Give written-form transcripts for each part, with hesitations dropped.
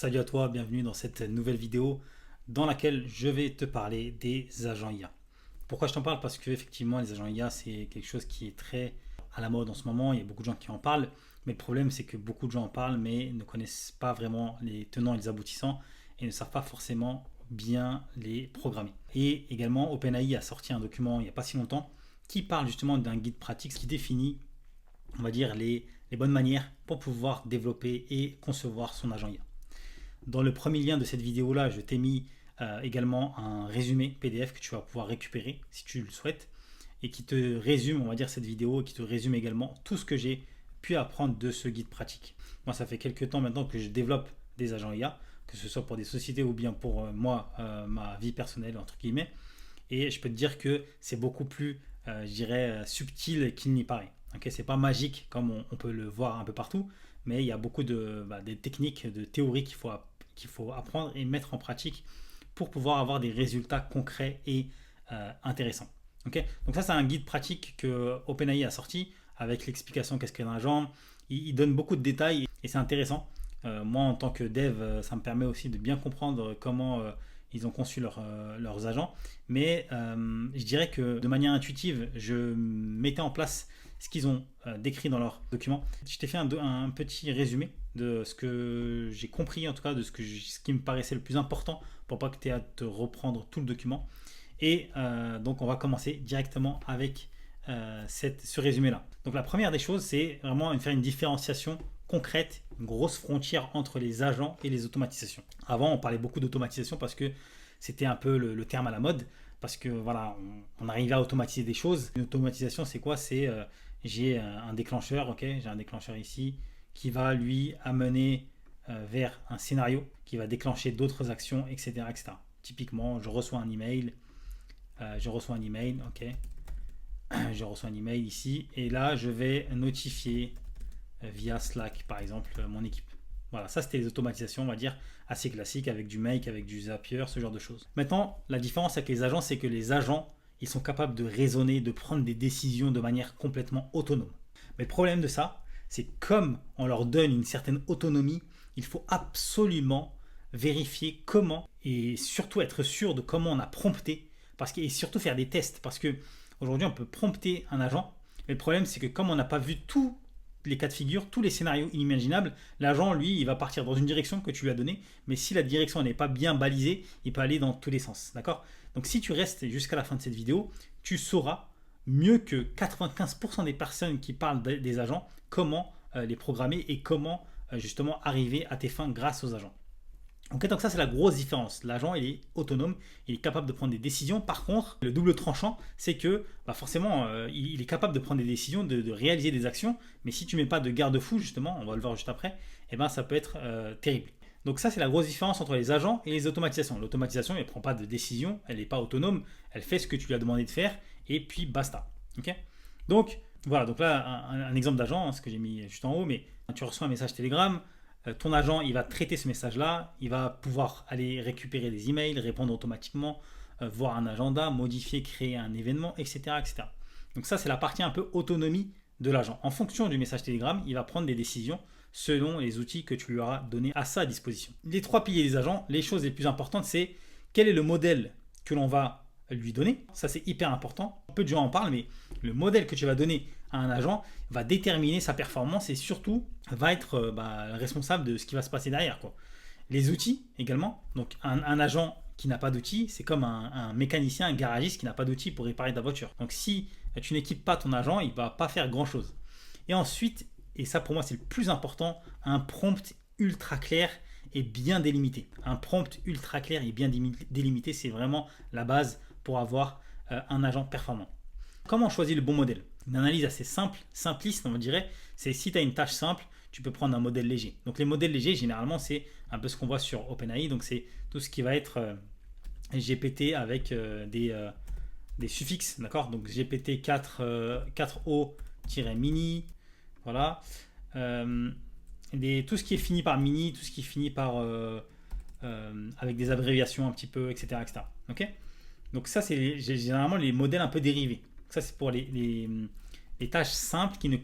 Salut à toi, bienvenue dans cette nouvelle vidéo dans laquelle je vais te parler des agents IA. Pourquoi je t'en parle? Parce que effectivement les agents IA c'est quelque chose qui est très à la mode en ce moment, il y a beaucoup de gens qui en parlent, mais le problème c'est que beaucoup de gens en parlent mais ne connaissent pas vraiment les tenants et les aboutissants et ne savent pas forcément bien les programmer. Et également OpenAI a sorti un document il n'y a pas si longtemps qui parle justement d'un guide pratique qui définit, on va dire, les bonnes manières pour pouvoir développer et concevoir son agent IA. Dans le premier lien de cette vidéo là, je t'ai mis également un résumé PDF que tu vas pouvoir récupérer si tu le souhaites et qui te résume, on va dire, cette vidéo et qui te résume également tout ce que j'ai pu apprendre de ce guide pratique. Moi, ça fait quelques temps maintenant que je développe des agents IA, que ce soit pour des sociétés ou bien pour moi, ma vie personnelle, entre guillemets. Et je peux te dire que c'est beaucoup plus, je dirais, subtil qu'il n'y paraît. Okay, c'est pas magique comme on peut le voir un peu partout, mais il y a beaucoup des techniques, de théories qu'il faut apprendre et mettre en pratique pour pouvoir avoir des résultats concrets et intéressants. Okay, donc ça, c'est un guide pratique que OpenAI a sorti avec l'explication qu'est-ce qu'est un agent. Il donne beaucoup de détails et c'est intéressant. Moi, en tant que dev, ça me permet aussi de bien comprendre comment ils ont conçu leurs agents. Mais je dirais que de manière intuitive, je mettais en place ce qu'ils ont décrit dans leur document. Je t'ai fait un petit résumé de ce que j'ai compris, en tout cas de ce qui me paraissait le plus important pour pas que tu aies à te reprendre tout le document. Et donc on va commencer directement avec ce résumé-là. Donc la première des choses, c'est vraiment faire une différenciation concrète, une grosse frontière entre les agents et les automatisations. Avant, on parlait beaucoup d'automatisation parce que c'était un peu le terme à la mode, parce que voilà, on arrivait à automatiser des choses. Une automatisation, c'est quoi? C'est j'ai un déclencheur, ok, j'ai un déclencheur ici qui va lui amener vers un scénario qui va déclencher d'autres actions, etc., etc. Typiquement, je reçois un email, ok, je reçois un email ici, et là, je vais notifier via Slack, par exemple, mon équipe. Voilà, ça c'était les automatisations, on va dire, assez classiques avec du Make, avec du Zapier, ce genre de choses. Maintenant, la différence avec les agents, c'est que les agents, ils sont capables de raisonner, de prendre des décisions de manière complètement autonome. Mais le problème de ça, c'est comme on leur donne une certaine autonomie, il faut absolument vérifier comment et surtout être sûr de comment on a prompté et surtout faire des tests parce que aujourd'hui on peut prompter un agent, mais le problème c'est que comme on n'a pas vu tous les cas de figure, tous les scénarios inimaginables, l'agent lui il va partir dans une direction que tu lui as donnée, mais si la direction n'est pas bien balisée, il peut aller dans tous les sens, d'accord? Donc si tu restes jusqu'à la fin de cette vidéo, tu sauras mieux que 95% des personnes qui parlent des agents comment les programmer et comment justement arriver à tes fins grâce aux agents. Ok, donc ça c'est la grosse différence. L'agent il est autonome, il est capable de prendre des décisions. Par contre, le double tranchant, c'est que forcément il est capable de prendre des décisions, de réaliser des actions. Mais si tu mets pas de garde-fou justement, on va le voir juste après, et ça peut être terrible. Donc ça c'est la grosse différence entre les agents et les automatisations. L'automatisation elle ne prend pas de décision, elle n'est pas autonome, elle fait ce que tu lui as demandé de faire et puis basta. Ok. Donc voilà, donc là un exemple d'agent, ce que j'ai mis juste en haut, mais tu reçois un message Telegram. Ton agent, il va traiter ce message-là, il va pouvoir aller récupérer des emails, répondre automatiquement, voir un agenda, modifier, créer un événement, etc., etc. Donc ça, c'est la partie un peu autonomie de l'agent. En fonction du message Telegram, il va prendre des décisions selon les outils que tu lui auras donnés à sa disposition. Les trois piliers des agents, les choses les plus importantes, c'est quel est le modèle que l'on va lui donner. Ça, c'est hyper important. Peu de gens en parlent, mais le modèle que tu vas donner à un agent va déterminer sa performance et surtout va être responsable de ce qui va se passer derrière, quoi. Les outils également. Donc un agent qui n'a pas d'outils, c'est comme un mécanicien, un garagiste qui n'a pas d'outils pour réparer ta voiture. Donc si tu n'équipes pas ton agent, il ne va pas faire grand-chose. Et ensuite, et ça pour moi c'est le plus important, un prompt ultra clair et bien délimité. Un prompt ultra clair et bien délimité, c'est vraiment la base pour avoir un agent performant. Comment on choisit le bon modèle? Une analyse assez simple, simpliste on dirait, c'est si tu as une tâche simple, tu peux prendre un modèle léger. Donc les modèles légers, généralement, c'est un peu ce qu'on voit sur OpenAI, donc c'est tout ce qui va être GPT avec des suffixes, d'accord? Donc GPT 4o-mini, voilà. Tout ce qui est fini par mini, tout ce qui finit par avec des abréviations un petit peu, etc. etc. Ok. Donc ça, c'est généralement les modèles un peu dérivés. Ça, c'est pour les tâches simples qui ne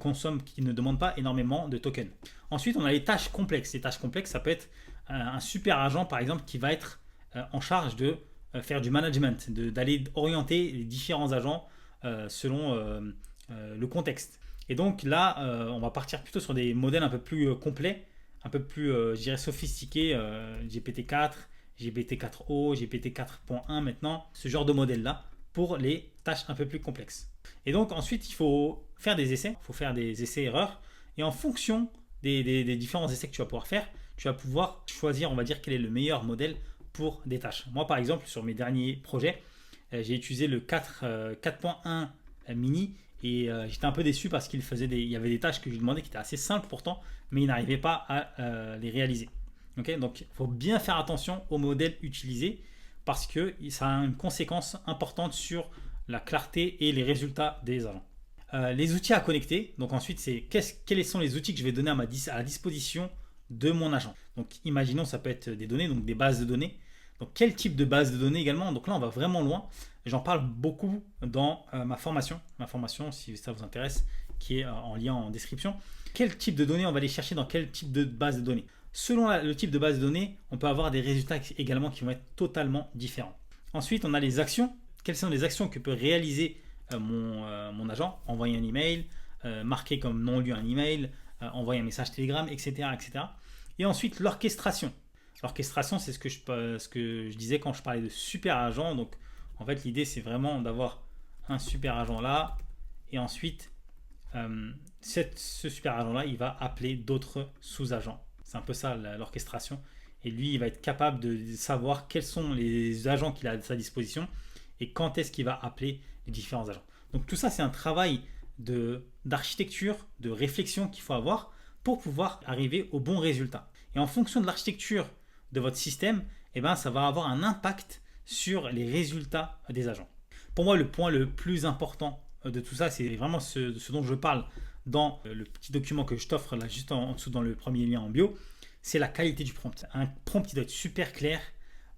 demandent pas énormément de tokens. Ensuite, on a les tâches complexes. Les tâches complexes, ça peut être un super agent, par exemple, qui va être en charge de faire du management, d'aller orienter les différents agents selon le contexte. Et donc là, on va partir plutôt sur des modèles un peu plus complets, un peu plus, je dirais, sophistiqués, GPT-4, GPT-4o, GPT-4.1 maintenant, ce genre de modèle-là, pour les tâches un peu plus complexes. Et donc ensuite, il faut faire des essais, il faut faire des essais-erreurs, et en fonction des différents essais que tu vas pouvoir faire, tu vas pouvoir choisir, on va dire, quel est le meilleur modèle pour des tâches. Moi, par exemple, sur mes derniers projets, j'ai utilisé le 4.1 mini et j'étais un peu déçu parce il y avait des tâches que je lui demandais qui étaient assez simples pourtant, mais il n'arrivait pas à les réaliser. Okay, donc, il faut bien faire attention au modèle utilisé parce que ça a une conséquence importante sur la clarté et les résultats des agents. Les outils à connecter, donc ensuite, c'est quels sont les outils que je vais donner à la disposition de mon agent. Donc, imaginons, ça peut être des données, donc des bases de données. Donc, quel type de base de données également? Donc là, on va vraiment loin. J'en parle beaucoup dans ma formation. Ma formation, si ça vous intéresse, qui est en lien en description. Quel type de données on va aller chercher dans quel type de base de données? Selon le type de base de données, on peut avoir des résultats également qui vont être totalement différents. Ensuite, on a les actions. Quelles sont les actions que peut réaliser mon agent? Envoyer un email, marquer comme non lu un email, envoyer un message Telegram, etc., etc. Et ensuite, l'orchestration. L'orchestration, c'est ce que je disais quand je parlais de super agent. Donc, en fait, l'idée, c'est vraiment d'avoir un super agent là. Et ensuite, ce super agent là, il va appeler d'autres sous-agents. C'est un peu ça l'orchestration. Et lui, il va être capable de savoir quels sont les agents qu'il a à sa disposition et quand est-ce qu'il va appeler les différents agents. Donc, tout ça, c'est un travail d'architecture, de réflexion qu'il faut avoir pour pouvoir arriver au bon résultat. Et en fonction de l'architecture de votre système, eh ben, ça va avoir un impact sur les résultats des agents. Pour moi, le point le plus important de tout ça, c'est vraiment ce dont je parle dans le petit document que je t'offre là juste en dessous dans le premier lien en bio, c'est la qualité du prompt. Un prompt qui doit être super clair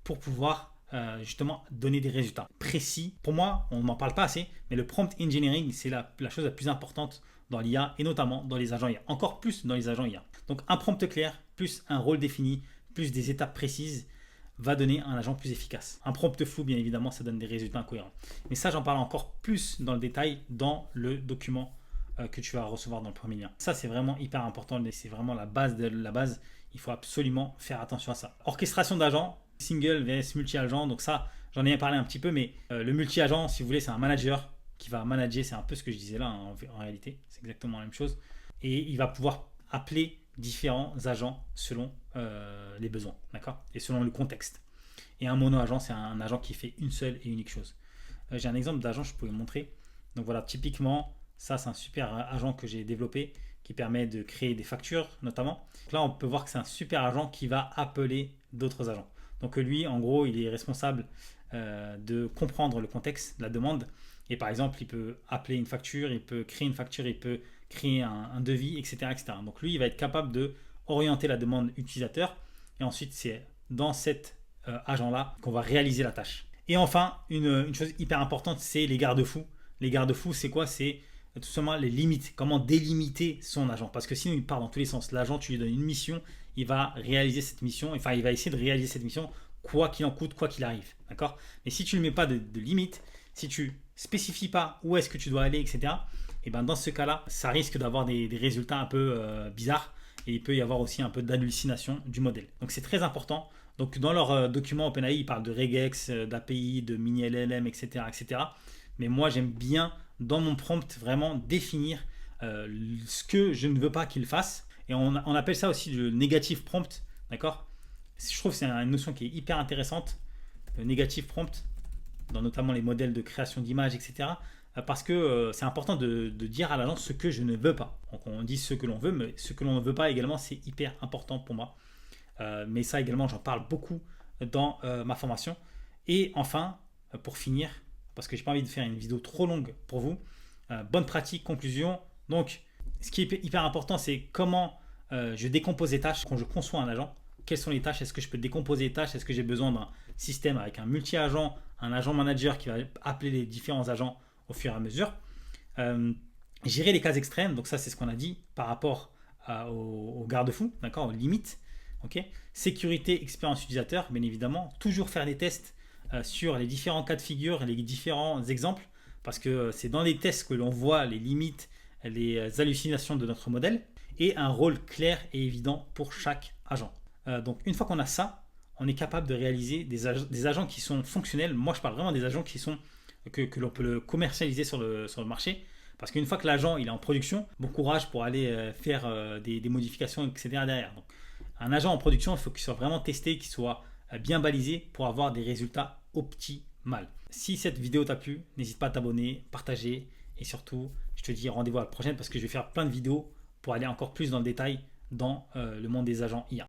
pour pouvoir justement donner des résultats précis. Pour moi, on n'en parle pas assez, mais le prompt engineering, c'est la chose la plus importante dans l'IA et notamment dans les agents IA. Encore plus dans les agents IA. Donc un prompt clair, plus un rôle défini, plus des étapes précises, va donner un agent plus efficace. Un prompt flou, bien évidemment, ça donne des résultats incohérents. Mais ça, j'en parle encore plus dans le détail dans le document que tu vas recevoir dans le premier lien. Ça, c'est vraiment hyper important. C'est vraiment la base de la base. Il faut absolument faire attention à ça. Orchestration d'agents, single vs multi-agent. Donc ça, j'en ai parlé un petit peu, mais le multi-agent, si vous voulez, c'est un manager qui va manager. C'est un peu ce que je disais là, hein, en réalité. C'est exactement la même chose. Et il va pouvoir appeler différents agents selon les besoins, d'accord? Et selon le contexte. Et un mono-agent, c'est un agent qui fait une seule et unique chose. J'ai un exemple d'agent, je peux vous le montrer. Donc voilà, typiquement, ça c'est un super agent que j'ai développé qui permet de créer des factures notamment. Donc là, on peut voir que c'est un super agent qui va appeler d'autres agents. Donc lui, en gros, il est responsable de comprendre le contexte, la demande. Et par exemple, il peut appeler une facture, il peut créer une facture, il peut créer un devis, etc., etc. Donc lui, il va être capable de orienter la demande utilisateur. Et ensuite, c'est dans cet agent-là qu'on va réaliser la tâche. Et enfin, une chose hyper importante, c'est les garde-fous. Les garde-fous, c'est quoi? C'est tout simplement les limites. Comment délimiter son agent? Parce que sinon, il part dans tous les sens. L'agent, tu lui donnes une mission, il va réaliser cette mission. Enfin, il va essayer de réaliser cette mission, quoi qu'il en coûte, quoi qu'il arrive. D'accord? Mais si tu ne mets pas de limite, si tu spécifies pas où est-ce que tu dois aller, etc., et ben dans ce cas-là, ça risque d'avoir des résultats un peu bizarres. Et il peut y avoir aussi un peu d'hallucination du modèle. Donc c'est très important. Donc dans leur document OpenAI, ils parlent de regex, d'API, de mini LLM, etc., etc. Mais moi, j'aime bien, dans mon prompt, vraiment définir ce que je ne veux pas qu'il fasse. Et on appelle ça aussi le negative prompt. D'accord? Je trouve que c'est une notion qui est hyper intéressante. Le negative prompt, dans notamment les modèles de création d'images, etc. Parce que c'est important de dire à l'agence ce que je ne veux pas. Donc on dit ce que l'on veut, mais ce que l'on ne veut pas également, c'est hyper important pour moi. Mais ça également, j'en parle beaucoup dans ma formation. Et enfin, pour finir, parce que j'ai pas envie de faire une vidéo trop longue pour vous, bonne pratique, conclusion. Donc, ce qui est hyper important, c'est comment je décompose les tâches quand je conçois un agent. Quelles sont les tâches? Est-ce que je peux décomposer les tâches? Est-ce que j'ai besoin d'un système avec un multi-agent, un agent manager qui va appeler les différents agents au fur et à mesure? Gérer les cas extrêmes, donc ça c'est ce qu'on a dit par rapport aux garde-fous, d'accord, aux limites. Ok. Sécurité, expérience utilisateur, bien évidemment. Toujours faire des tests sur les différents cas de figure, les différents exemples, parce que c'est dans les tests que l'on voit les limites, les hallucinations de notre modèle, et un rôle clair et évident pour chaque agent. Donc une fois qu'on a ça, on est capable de réaliser des agents qui sont fonctionnels. Moi, je parle vraiment des agents qui sont que l'on peut le commercialiser sur le marché. Parce qu'une fois que l'agent il est en production, bon courage pour aller faire des modifications, etc. derrière. Donc, un agent en production, il faut qu'il soit vraiment testé, qu'il soit bien balisé pour avoir des résultats optimaux. Si cette vidéo t'a plu, n'hésite pas à t'abonner, partager et surtout, je te dis rendez-vous à la prochaine parce que je vais faire plein de vidéos pour aller encore plus dans le détail dans le monde des agents IA.